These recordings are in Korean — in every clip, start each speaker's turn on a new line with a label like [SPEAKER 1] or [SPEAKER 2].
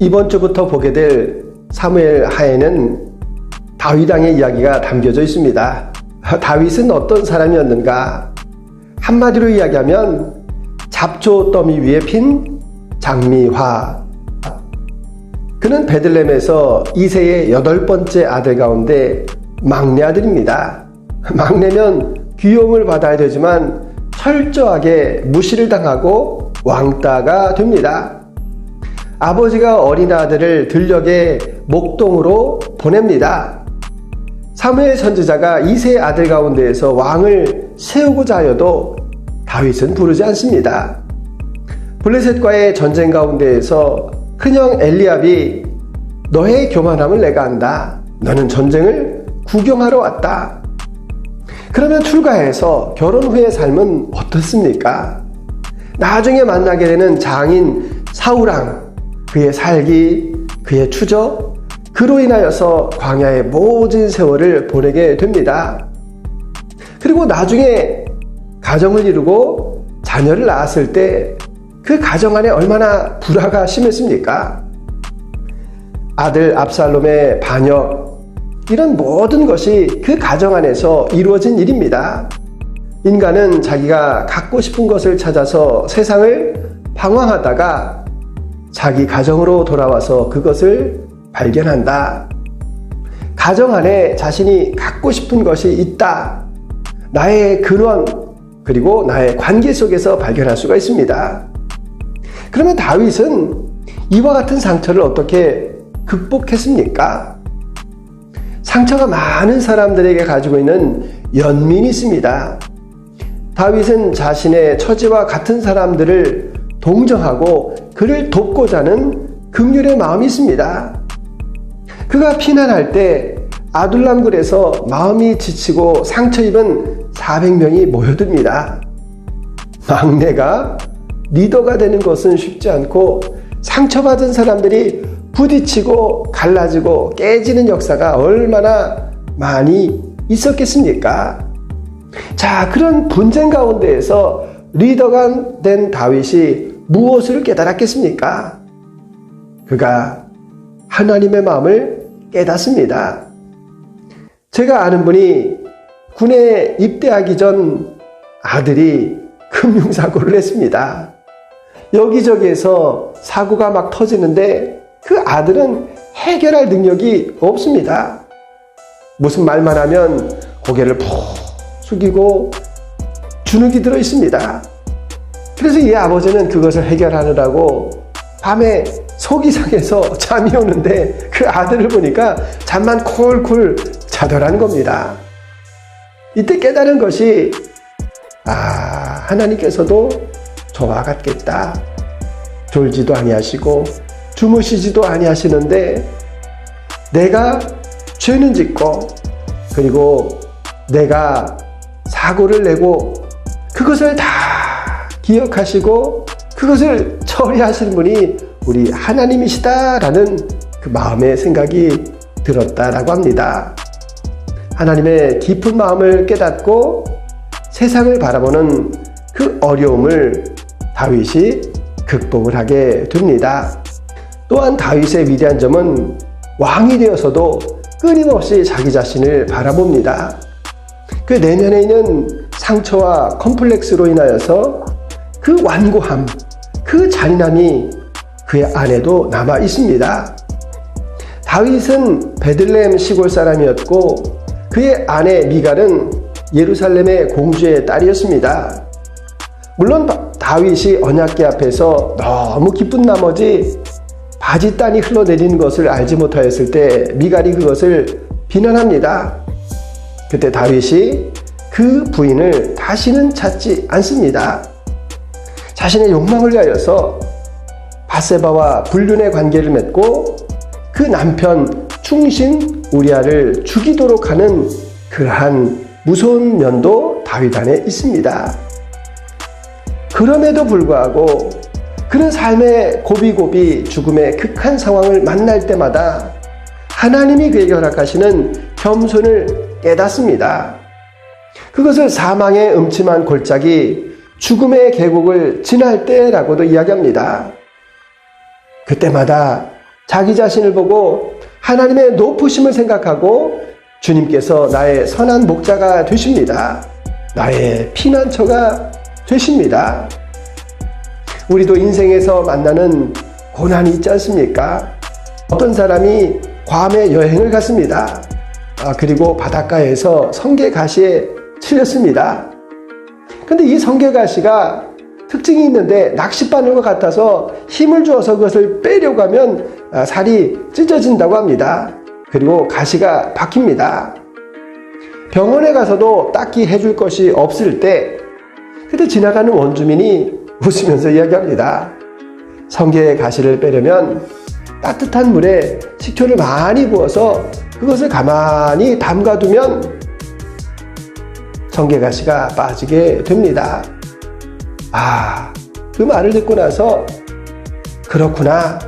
[SPEAKER 1] 이번 주부터 보게 될 사무엘 하에는 다윗 왕의 이야기가 담겨져 있습니다. 다윗은 어떤 사람이었는가? 한마디로 이야기하면 잡초 더미 위에 핀 장미화. 그는 베들레헴에서 이새의 8번째 아들 가운데 막내 아들입니다. 막내면 귀여움을 받아야 되지만 철저하게 무시를 당하고 왕따가 됩니다. 아버지가 어린 아들을 들녘의 목동으로 보냅니다. 사무엘 선지자가 이새의 아들 가운데에서 왕을 세우고자 하여도 다윗은 부르지 않습니다. 블레셋과의 전쟁 가운데에서 큰형 엘리압이 너의 교만함을 내가 안다. 너는 전쟁을 구경하러 왔다. 그러면 출가해서 결혼 후의 삶은 어떻습니까? 나중에 만나게 되는 장인 사울왕, 그의 살기, 그의 추적, 그로 인하여서 광야의 모든 세월을 보내게 됩니다. 그리고 나중에 가정을 이루고 자녀를 낳았을 때 그 가정 안에 얼마나 불화가 심했습니까? 아들 압살롬의 반역, 이런 모든 것이 그 가정 안에서 이루어진 일입니다. 인간은 자기가 갖고 싶은 것을 찾아서 세상을 방황하다가 자기 가정으로 돌아와서 그것을 발견한다. 가정 안에 자신이 갖고 싶은 것이 있다. 나의 근원, 그리고 나의 관계 속에서 발견할 수가 있습니다. 그러면 다윗은 이와 같은 상처를 어떻게 극복했습니까? 상처가 많은 사람들에게 가지고 있는 연민이 있습니다. 다윗은 자신의 처지와 같은 사람들을 동정하고 그를 돕고자 하는 긍휼의 마음이 있습니다. 그가 피난할 때 아둘람굴에서 마음이 지치고 상처 입은 400명이 모여듭니다. 막내가 리더가 되는 것은 쉽지 않고 상처받은 사람들이 부딪히고 갈라지고 깨지는 역사가 얼마나 많이 있었겠습니까? 자, 그런 분쟁 가운데에서 리더가 된 다윗이 무엇을 깨달았겠습니까? 그가 하나님의 마음을 깨닫습니다. 제가 아는 분이 군에 입대하기 전 아들이 금융사고를 했습니다. 여기저기에서 사고가 막 터지는데 그 아들은 해결할 능력이 없습니다. 무슨 말만 하면 고개를 푹 숙이고 주눅이 들어 있습니다. 그래서 이 아버지는 그것을 해결하느라고 밤에 속이 상해서 잠이 오는데 그 아들을 보니까 잠만 콜콜 자더라는 겁니다. 이때 깨달은 것이 하나님께서도 저와 같겠다. 졸지도 아니하시고 주무시지도 아니하시는데 내가 죄는 짓고 그리고 내가 사고를 내고 그것을 다 기억하시고 그것을 처리하시는 분이 우리 하나님이시다라는 그 마음의 생각이 들었다라고 합니다. 하나님의 깊은 마음을 깨닫고 세상을 바라보는 그 어려움을 다윗이 극복을 하게 됩니다. 또한 다윗의 위대한 점은 왕이 되어서도 끊임없이 자기 자신을 바라봅니다. 그 내면에 있는 상처와 컴플렉스로 인하여서 그 완고함, 그 잔인함이 그의 안에도 남아 있습니다. 다윗은 베들레헴 시골 사람이었고 그의 아내 미갈은 예루살렘의 공주의 딸이었습니다. 물론 다윗이 언약궤 앞에서 너무 기쁜 나머지 바짓단이 흘러내리는 것을 알지 못하였을 때 미갈이 그것을 비난합니다. 그때 다윗이 그 부인을 다시는 찾지 않습니다. 자신의 욕망을 위하여서 밧세바와 불륜의 관계를 맺고 그 남편 충신 우리아를 죽이도록 하는 그러한 무서운 면도 다윗 안에 있습니다. 그럼에도 불구하고 그런 삶의 고비고비 죽음의 극한 상황을 만날 때마다 하나님이 그에게 허락하시는 겸손을 깨닫습니다. 그것을 사망의 음침한 골짜기 죽음의 계곡을 지날 때라고도 이야기합니다. 그때마다 자기 자신을 보고 하나님의 높으심을 생각하고 주님께서 나의 선한 목자가 되십니다. 나의 피난처가 되십니다. 우리도 인생에서 만나는 고난이 있지 않습니까? 어떤 사람이 괌에 여행을 갔습니다. 그리고 바닷가에서 성게가시에 찔렸습니다. 근데 이 성게가시가 특징이 있는데 낚싯바늘과 같아서 힘을 주어서 그것을 빼려고 하면 살이 찢어진다고 합니다. 그리고 가시가 박힙니다. 병원에 가서도 딱히 해줄 것이 없을 때 그때 지나가는 원주민이 웃으면서 이야기합니다. 성게의 가시를 빼려면 따뜻한 물에 식초를 많이 부어서 그것을 가만히 담가두면 성게가시가 빠지게 됩니다. 그 말을 듣고 나서 그렇구나.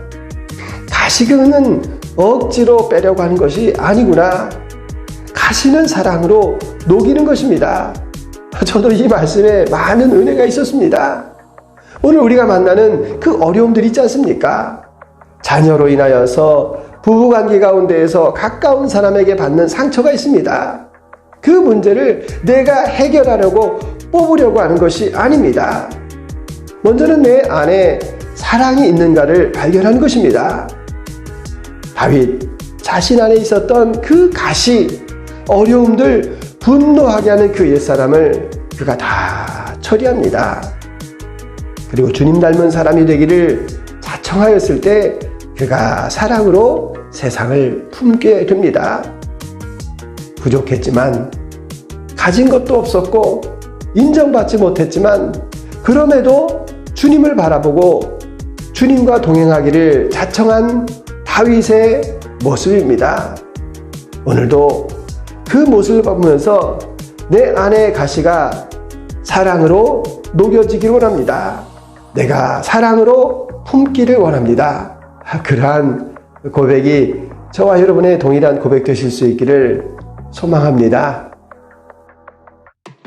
[SPEAKER 1] 가시는 억지로 빼려고 하는 것이 아니구나. 가시는 사랑으로 녹이는 것입니다. 저도 이 말씀에 많은 은혜가 있었습니다. 오늘 우리가 만나는 그 어려움들 있지 않습니까? 자녀로 인하여서 부부관계 가운데에서 가까운 사람에게 받는 상처가 있습니다. 그 문제를 내가 해결하려고 뽑으려고 하는 것이 아닙니다. 먼저는 내 안에 사랑이 있는가를 발견하는 것입니다. 다윗 자신 안에 있었던 그 가시, 어려움들, 분노하게 하는 그 옛사람을 그가 다 처리합니다. 그리고 주님 닮은 사람이 되기를 자청하였을 때 그가 사랑으로 세상을 품게 됩니다. 부족했지만, 가진 것도 없었고 인정받지 못했지만 그럼에도 주님을 바라보고 주님과 동행하기를 자청한 다윗의 모습입니다. 오늘도 그 모습을 보면서 내 안의 가시가 사랑으로 녹여지기를 원합니다. 내가 사랑으로 품기를 원합니다. 그러한 고백이 저와 여러분의 동일한 고백 되실 수 있기를 소망합니다.